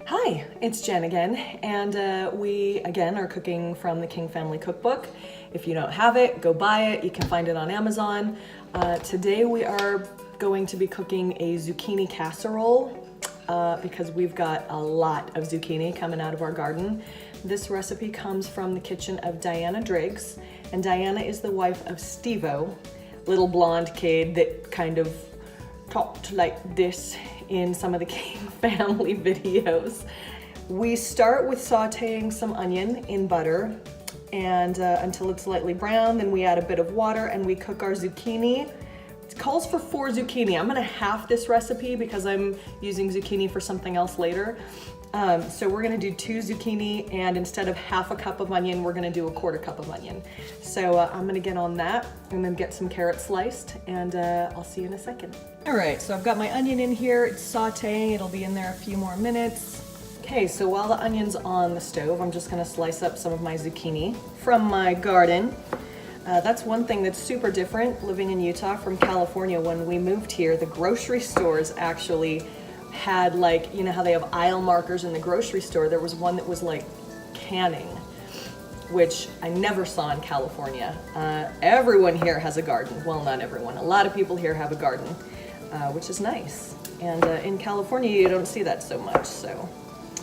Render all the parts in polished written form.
Hi, it's Jen again, and we again are cooking from the King Family Cookbook. If you don't have it, go buy it. You can find it on Amazon. Today we are going to be cooking a zucchini casserole because we've got a lot of zucchini coming out of our garden. This recipe comes from the kitchen of Diana Driggs, and Diana is the wife of Stevo, little blonde kid that kind of talked like this in some of the King Family videos. We start with sauteing some onion in butter and until it's lightly brown. Then we add a bit of water and we cook our zucchini. It calls for 4 zucchini. I'm gonna half this recipe because I'm using zucchini for something else later. So we're gonna do 2 zucchini, and instead of half a cup of onion, we're gonna do a 1/4 cup of onion. So I'm gonna get on that and then get some carrots sliced, and I'll see you in a second. All right, so I've got my onion in here. It's sauteing. It'll be in there a few more minutes. Okay, so while the onion's on the stove, I'm just gonna slice up some of my zucchini from my garden. That's one thing that's super different living in Utah from California. When we moved here, the grocery stores actually had, like, you know how they have aisle markers in the grocery store? There was one that was like canning, which I never saw in California. Everyone here has a garden. Well, not everyone. A lot of people here have a garden, which is nice. And in California, you don't see that so much. So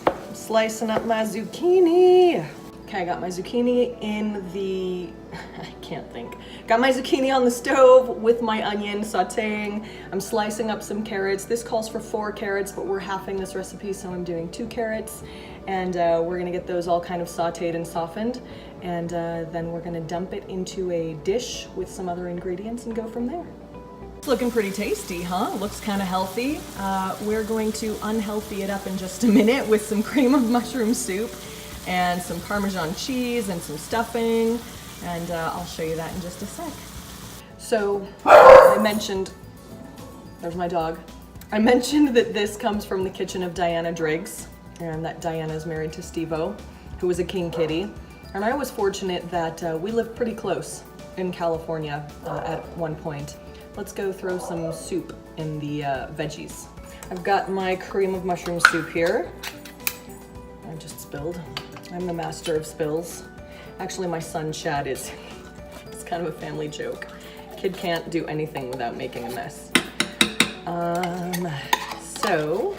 I'm slicing up my zucchini. Okay, I got my zucchini in the, I can't think. Got my zucchini on the stove with my onion sauteing. I'm slicing up some carrots. This calls for 4 carrots, but we're halving this recipe, so I'm doing 2 carrots. And we're gonna get those all kind of sauteed and softened. And then we're gonna dump it into a dish with some other ingredients and go from there. It's looking pretty tasty, huh? Looks kind of healthy. We're going to unhealthy it up in just a minute with some cream of mushroom soup and some Parmesan cheese and some stuffing, and I'll show you that in just a sec. So I mentioned, there's my dog. I mentioned that this comes from the kitchen of Diana Driggs, and that Diana is married to Stevo, who was a king kitty. And I was fortunate that we lived pretty close in California at one point. Let's go throw some soup in the veggies. I've got my cream of mushroom soup here. I just spilled. I'm the master of spills. Actually, my son Chad is. It's kind of a family joke. Kid can't do anything without making a mess. So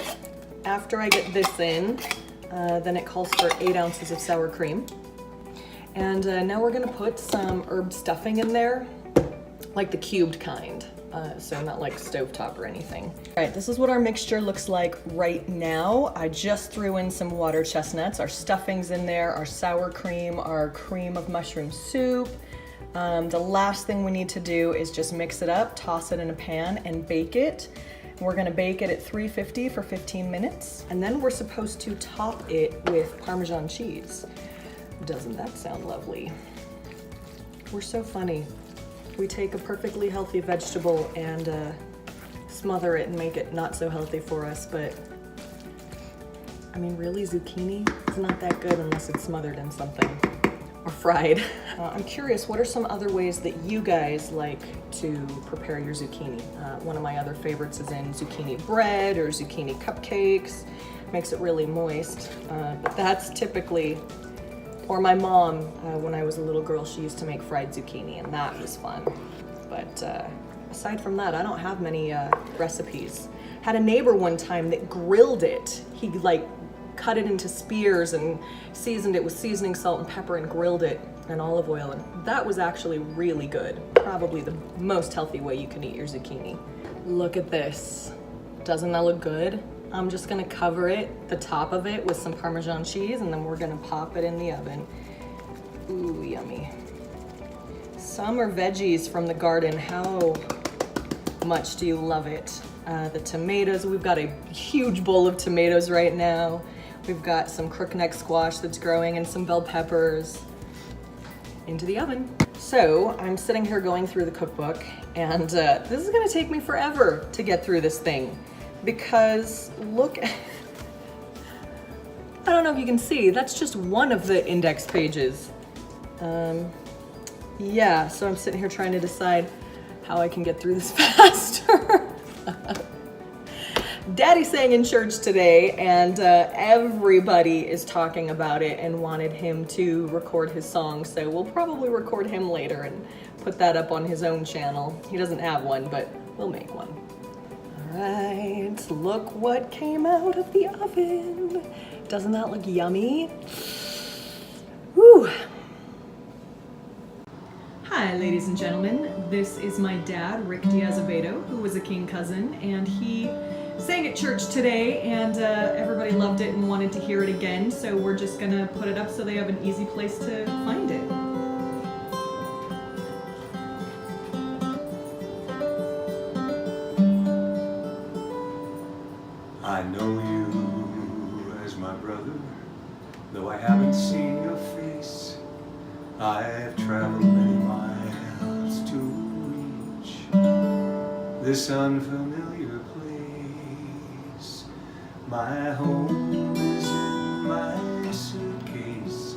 after I get this in, then it calls for 8 ounces of sour cream. And now we're gonna put some herb stuffing in there, like the cubed kind. So not like stovetop or anything. All right, this is what our mixture looks like right now. I just threw in some water chestnuts. Our stuffing's in there, our sour cream, our cream of mushroom soup. The last thing we need to do is just mix it up, toss it in a pan, and bake it. We're gonna bake it at 350 for 15 minutes. And then we're supposed to top it with Parmesan cheese. Doesn't that sound lovely? We're so funny. We take a perfectly healthy vegetable and smother it and make it not so healthy for us, but I mean, really, zucchini is not that good unless it's smothered in something or fried. I'm curious, what are some other ways that you guys like to prepare your zucchini? One of my other favorites is in zucchini bread or zucchini cupcakes. Makes it really moist, but that's typically, or my mom, when I was a little girl, she used to make fried zucchini, and that was fun. But aside from that, I don't have many recipes. Had a neighbor one time that grilled it. He like cut it into spears and seasoned it with seasoning salt and pepper and grilled it in olive oil, and that was actually really good. Probably the most healthy way you can eat your zucchini. Look at this. Doesn't that look good? I'm just gonna cover it, the top of it, with some Parmesan cheese, and then we're gonna pop it in the oven. Ooh, yummy. Summer veggies from the garden. How much do you love it? The tomatoes, we've got a huge bowl of tomatoes right now. We've got some crookneck squash that's growing and some bell peppers. Into the oven. So I'm sitting here going through the cookbook, and this is gonna take me forever to get through this thing. Because look, I don't know if you can see, that's just one of the index pages. Yeah, so I'm sitting here trying to decide how I can get through this faster. Daddy sang in church today, and everybody is talking about it and wanted him to record his song, so we'll probably record him later and put that up on his own channel. He doesn't have one, but we'll make one. All right, look what came out of the oven. Doesn't that look yummy? Woo! Hi, ladies and gentlemen. This is my dad, Ric Azevedo, who was a king cousin, and he sang at church today, and everybody loved it and wanted to hear it again, so we're just gonna put it up so they have an easy place to find it. I know you as my brother, though I haven't seen your face. I've traveled many miles to reach this unfamiliar place. My home is in my suitcase,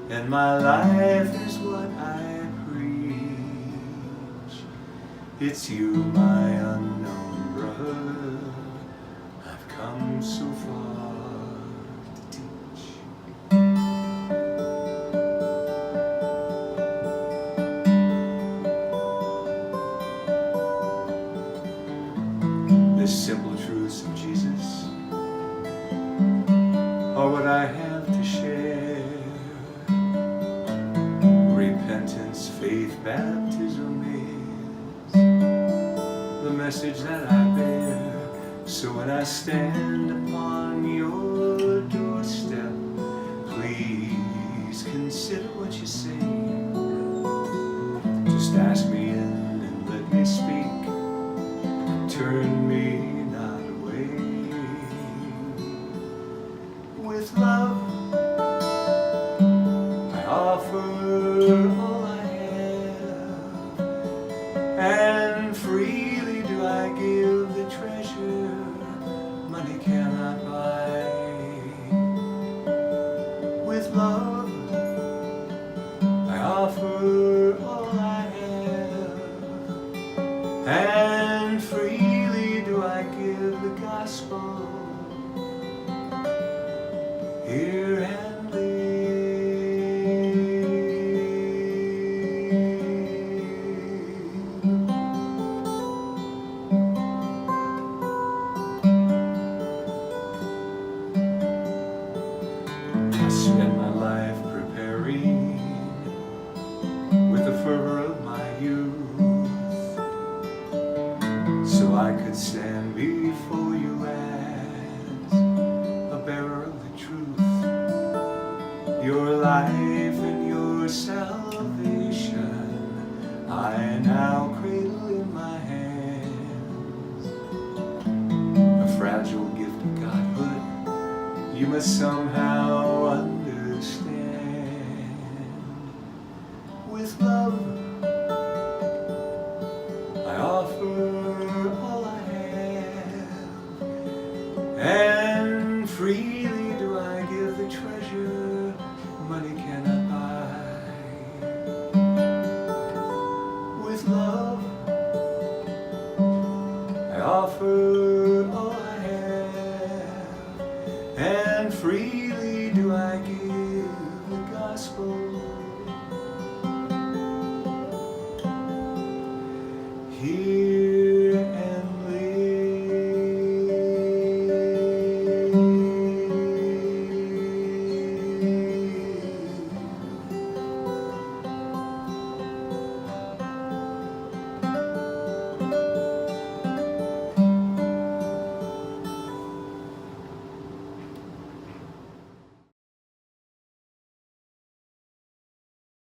and my life is what I preach. It's you, my unknown brother, I've come so far to teach. The simple truths of Jesus are what I have to share. Repentance, faith, baptism is the message that I bear. So when I stand upon your doorstep, please consider what you say. Just ask me in and let me speak. Turn me not away. With love, I offer all I have, and freely do I give the treasure money cannot buy. With love, I offer all I have, and freely do I give the gospel. Hear and I spent my life preparing with the fervor of my youth, so I could stand before you as a bearer of the truth. Your life and your salvation I now cradle in my hands. A fragile gift of Godhood you must somehow understand. With love, I offer all I have, and freely do I give the treasure money cannot buy. With love, I offer all I have, and freely do I give the gospel.